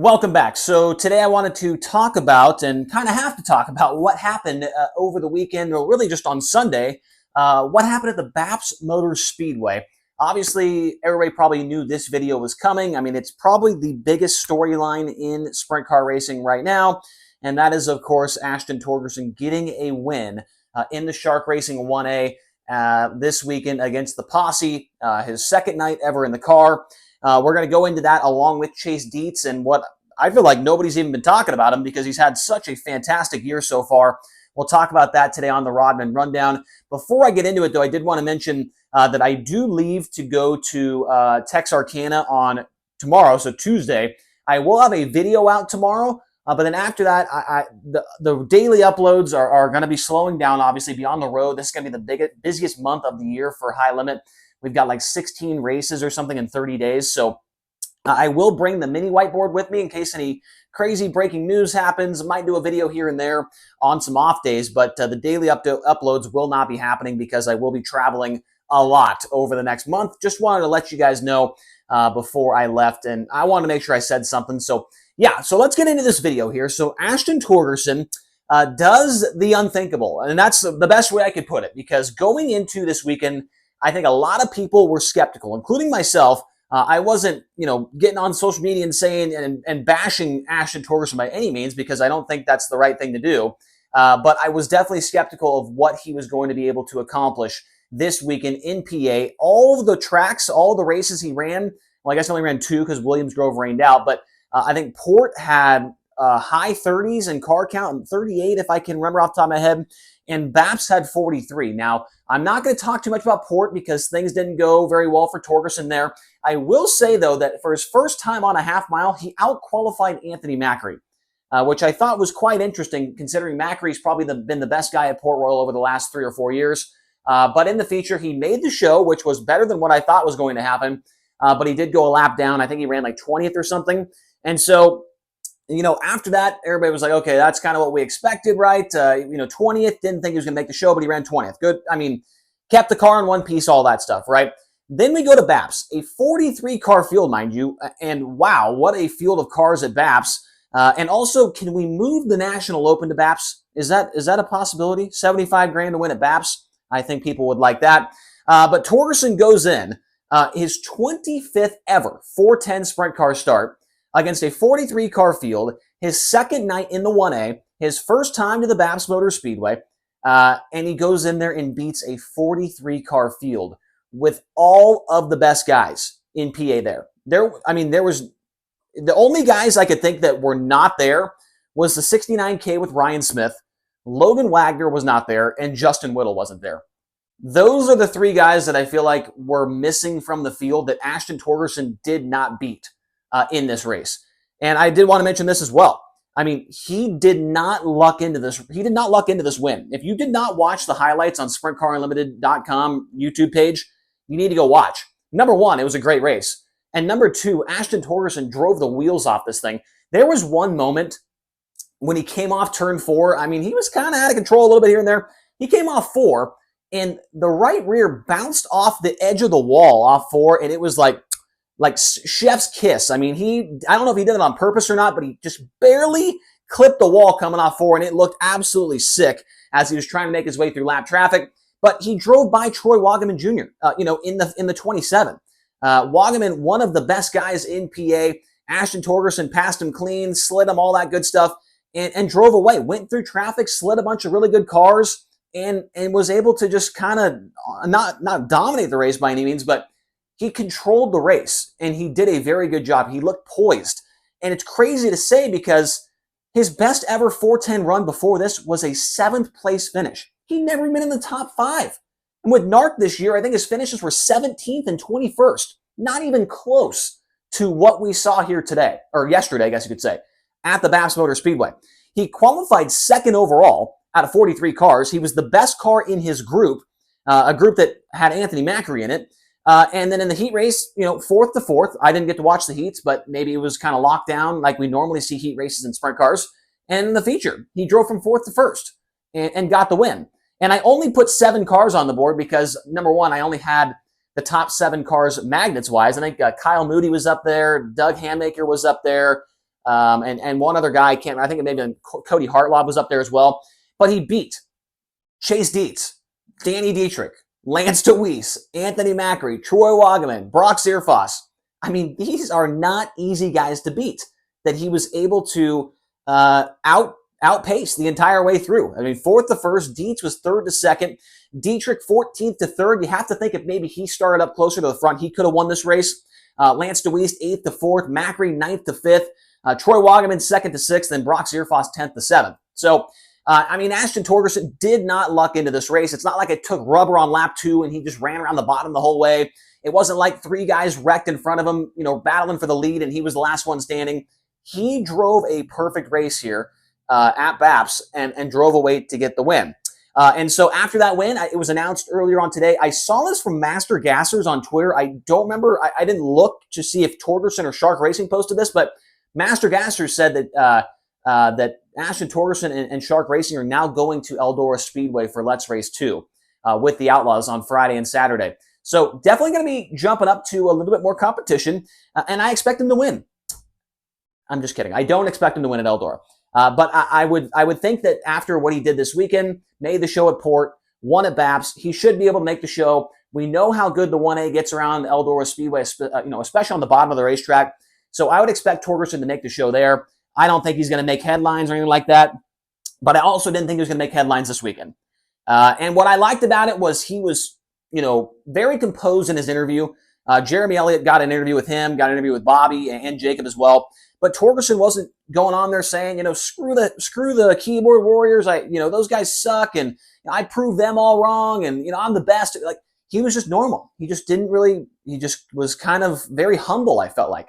Welcome back. So today I wanted to talk about and kind of have to talk about what happened over the weekend, or really just on Sunday. What happened at the Baps Motor Speedway? Obviously, everybody probably knew this video was coming. I mean, it's probably the biggest storyline in sprint car racing right now, and that is, of course, Ashton Torgerson getting a win in the Shark Racing 1A this weekend against the Posse, his second night ever in the car. We're going to go into that along with Chase Dietz, and what I feel like nobody's even been talking about him because he's had such a fantastic year so far. We'll talk about that today on the Rodman Rundown. Before I get into it, though, I did want to mention that I do leave to go to Texarkana on tomorrow, so Tuesday. I will have a video out tomorrow, but then after that, the daily uploads are going to be slowing down, obviously, be on the road. This is going to be the busiest month of the year for High Limit. We've got like 16 races or something in 30 days. So I will bring the mini whiteboard with me in case any crazy breaking news happens. I might do a video here and there on some off days, but the daily uploads will not be happening because I will be traveling a lot over the next month. Just wanted to let you guys know before I left, and I wanted to make sure I said something. So yeah, so let's get into this video here. So Ashton Torgerson does the unthinkable, and that's the best way I could put it, because going into this weekend, I think a lot of people were skeptical, including myself. I wasn't, getting on social media and saying and bashing Ashton Torgerson by any means, because I don't think that's the right thing to do. But I was definitely skeptical of what he was going to be able to accomplish this weekend in PA. All of the tracks, all of the races he ran, well, I guess he only ran two because Williams Grove rained out, but I think Port had high 30s in car count, and 38 if I can remember off the top of my head, and Baps had 43. Now, I'm not going to talk too much about Port because things didn't go very well for Torgerson there. I will say, though, that for his first time on a half mile, he out-qualified Anthony Macri, which I thought was quite interesting, considering Macri's probably been the best guy at Port Royal over the last 3 or 4 years. But in the feature, he made the show, which was better than what I thought was going to happen. But he did go a lap down. I think he ran like 20th or something. And so, after that, everybody was like, okay, that's kind of what we expected, right? 20th, didn't think he was going to make the show, but he ran 20th. Good. I mean, kept the car in one piece, all that stuff, right? Then we go to Baps, a 43-car field, mind you, and wow, what a field of cars at Baps. And also, can we move the National Open to Baps? Is that a possibility? 75 grand to win at Baps? I think people would like that. But Torgerson goes in, his 25th ever 410 sprint car start, against a 43-car field, his second night in the 1A, his first time to the Baps Motor Speedway, and he goes in there and beats a 43-car field with all of the best guys in PA there. There was the only guys I could think that were not there was the 69K with Ryan Smith, Logan Wagner was not there, and Justin Whittle wasn't there. Those are the three guys that I feel like were missing from the field that Ashton Torgerson did not beat in this race. And I did want to mention this as well. I mean, he did not luck into this. He did not luck into this win. If you did not watch the highlights on SprintCarUnlimited.com YouTube page, you need to go watch. Number one, it was a great race. And number two, Ashton Torgerson drove the wheels off this thing. There was one moment when he came off turn 4. I mean, he was kind of out of control a little bit here and there. He came off 4, and the right rear bounced off the edge of the wall off 4, and it was like chef's kiss. I mean, I don't know if he did it on purpose or not, but he just barely clipped the wall coming off 4, and it looked absolutely sick as he was trying to make his way through lap traffic. But he drove by Troy Wagaman Jr., in the 27. Wagaman, one of the best guys in PA. Ashton Torgerson passed him clean, slid him, all that good stuff, and drove away. Went through traffic, slid a bunch of really good cars, and was able to just kind of not dominate the race by any means, but he controlled the race, and he did a very good job. He looked poised. And it's crazy to say because his best ever 410 run before this was a 7th place finish. He'd never been in the top 5. And with NARC this year, I think his finishes were 17th and 21st. Not even close to what we saw here today, or yesterday, I guess you could say, at the Baps Motor Speedway. He qualified second overall out of 43 cars. He was the best car in his group, a group that had Anthony Macri in it. And then in the heat race, 4th to 4th. I didn't get to watch the heats, but maybe it was kind of locked down like we normally see heat races in sprint cars. And in the feature, he drove from 4th to 1st and got the win. And I only put 7 cars on the board because, number one, I only had the top 7 cars magnets-wise. I think Kyle Moody was up there. Doug Handmaker was up there. and one other guy, I think maybe Cody Hartlaub was up there as well. But he beat Chase Dietz, Danny Dietrich, Lance DeWeese, Anthony Macri, Troy Wagaman, Brock Zierfoss. I mean, these are not easy guys to beat that he was able to outpace the entire way through. I mean, 4th to 1st, Dietz was 3rd to 2nd, Dietrich 14th to 3rd. You have to think if maybe he started up closer to the front, he could have won this race. Lance DeWeese 8th to 4th, Macri 9th to 5th, Troy Wagaman 2nd to 6th, and Brock Zierfoss 10th to 7th. So, I mean, Ashton Torgerson did not luck into this race. It's not like it took rubber on lap 2 and he just ran around the bottom the whole way. It wasn't like 3 guys wrecked in front of him, battling for the lead and he was the last one standing. He drove a perfect race here at BAPS and drove away to get the win. And so after that win, it was announced earlier on today. I saw this from Master Gassers on Twitter. I don't remember. I didn't look to see if Torgerson or Shark Racing posted this, but Master Gassers said that that Ashton Torgerson and Shark Racing are now going to Eldora Speedway for Let's Race 2 with the Outlaws on Friday and Saturday. So definitely going to be jumping up to a little bit more competition, and I expect him to win. I'm just kidding. I don't expect him to win at Eldora. But I would think that after what he did this weekend, made the show at Port, won at BAPS, he should be able to make the show. We know how good the 1A gets around Eldora Speedway, especially on the bottom of the racetrack. So I would expect Torgerson to make the show there. I don't think he's going to make headlines or anything like that. But I also didn't think he was going to make headlines this weekend. And what I liked about it was he was, very composed in his interview. Jeremy Elliott got an interview with him, got an interview with Bobby and Jacob as well. But Torgerson wasn't going on there saying, screw the keyboard warriors. Those guys suck, and I proved them all wrong, and I'm the best. Like, he was just normal. He just didn't really. He just was kind of very humble. I felt like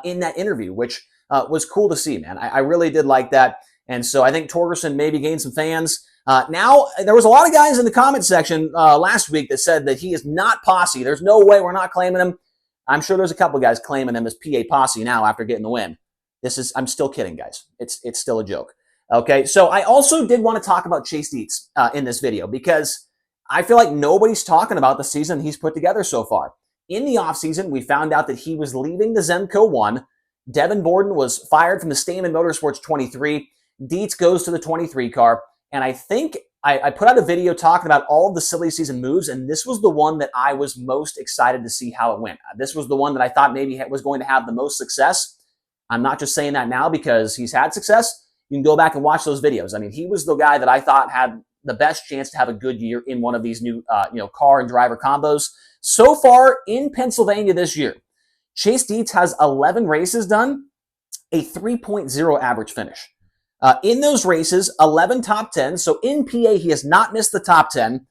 in that interview, which was cool to see, man. I really did like that, and so I think Torgerson maybe gained some fans. Now there was a lot of guys in the comment section last week that said that he is not posse. There's no way we're not claiming him. I'm sure there's a couple of guys claiming him as PA posse now after getting the win. I'm still kidding, guys. It's still a joke. Okay, so I also did want to talk about Chase Dietz in this video because I feel like nobody's talking about the season he's put together so far. In the offseason, we found out that he was leaving the Zemco 1. Devin Borden was fired from the Stamen Motorsports 23. Dietz goes to the 23 car. And I think I put out a video talking about all of the silly season moves, and this was the one that I was most excited to see how it went. This was the one that I thought maybe was going to have the most success. I'm not just saying that now because he's had success. You can go back and watch those videos. I mean, he was the guy that I thought had the best chance to have a good year in one of these new, car and driver combos. So far in Pennsylvania this year, Chase Dietz has 11 races done, a 3.0 average finish. In those races, 11 top 10. So in PA, he has not missed the top 10.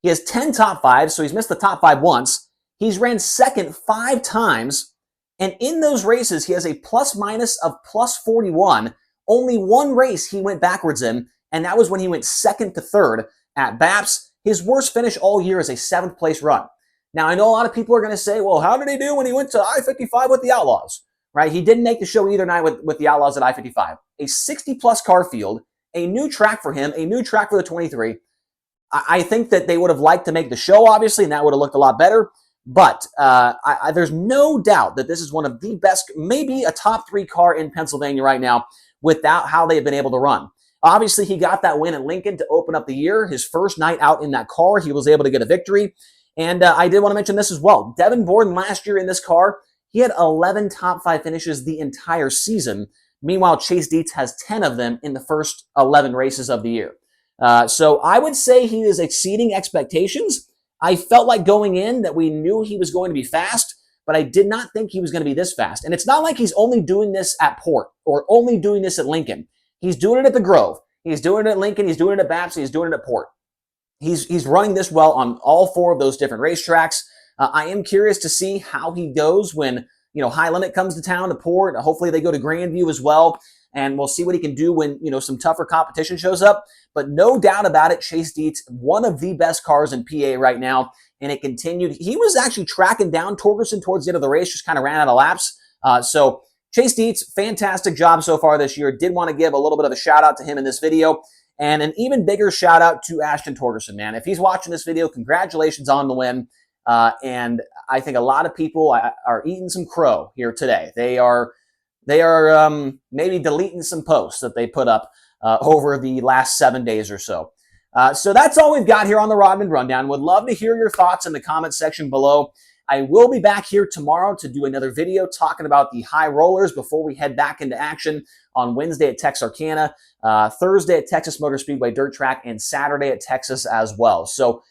He has 10 top 5, so he's missed the top 5 once. He's ran second 5 times. And in those races, he has a plus-minus of plus 41. Only one race he went backwards in, and that was when he went second to third at BAPS. His worst finish all year is a 7th place run. Now, I know a lot of people are going to say, well, how did he do when he went to I-55 with the Outlaws? Right? He didn't make the show either night with the Outlaws at I-55. A 60-plus car field, a new track for him, a new track for the 23. I think that they would have liked to make the show, obviously, and that would have looked a lot better. But there's no doubt that this is one of the best, maybe a top 3 car in Pennsylvania right now without how they've been able to run. Obviously, he got that win at Lincoln to open up the year. His first night out in that car, he was able to get a victory. And I did want to mention this as well. Devin Borden last year in this car, he had 11 top 5 finishes the entire season. Meanwhile, Chase Dietz has 10 of them in the first 11 races of the year. So I would say he is exceeding expectations. I felt like going in that we knew he was going to be fast, but I did not think he was going to be this fast. And it's not like he's only doing this at Port or only doing this at Lincoln. He's doing it at the Grove. He's doing it at Lincoln. He's doing it at BAPS. He's doing it at Port. He's running this well on all 4 of those different racetracks. I am curious to see how he goes when, High Limit comes to town to Port. Hopefully they go to Grandview as well. And we'll see what he can do when, some tougher competition shows up. But no doubt about it, Chase Dietz, one of the best cars in PA right now. And it continued. He was actually tracking down Torgerson towards the end of the race, just kind of ran out of laps. So Chase Dietz, fantastic job so far this year. Did want to give a little bit of a shout out to him in this video. And an even bigger shout out to Ashton Torgerson, man. If he's watching this video, congratulations on the win. And I think a lot of people are eating some crow here today. They are they are maybe deleting some posts that they put up over the last 7 days or so. So that's all we've got here on the Rodman Rundown. Would love to hear your thoughts in the comment section below. I will be back here tomorrow to do another video talking about the high rollers before we head back into action on Wednesday at Texarkana, Thursday at Texas Motor Speedway Dirt Track, and Saturday at Texas as well. So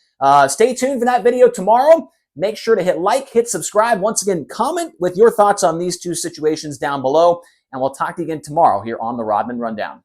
stay tuned for that video tomorrow. Make sure to hit like, hit subscribe. Once again, comment with your thoughts on these two situations down below, and we'll talk to you again tomorrow here on the Rodman Rundown.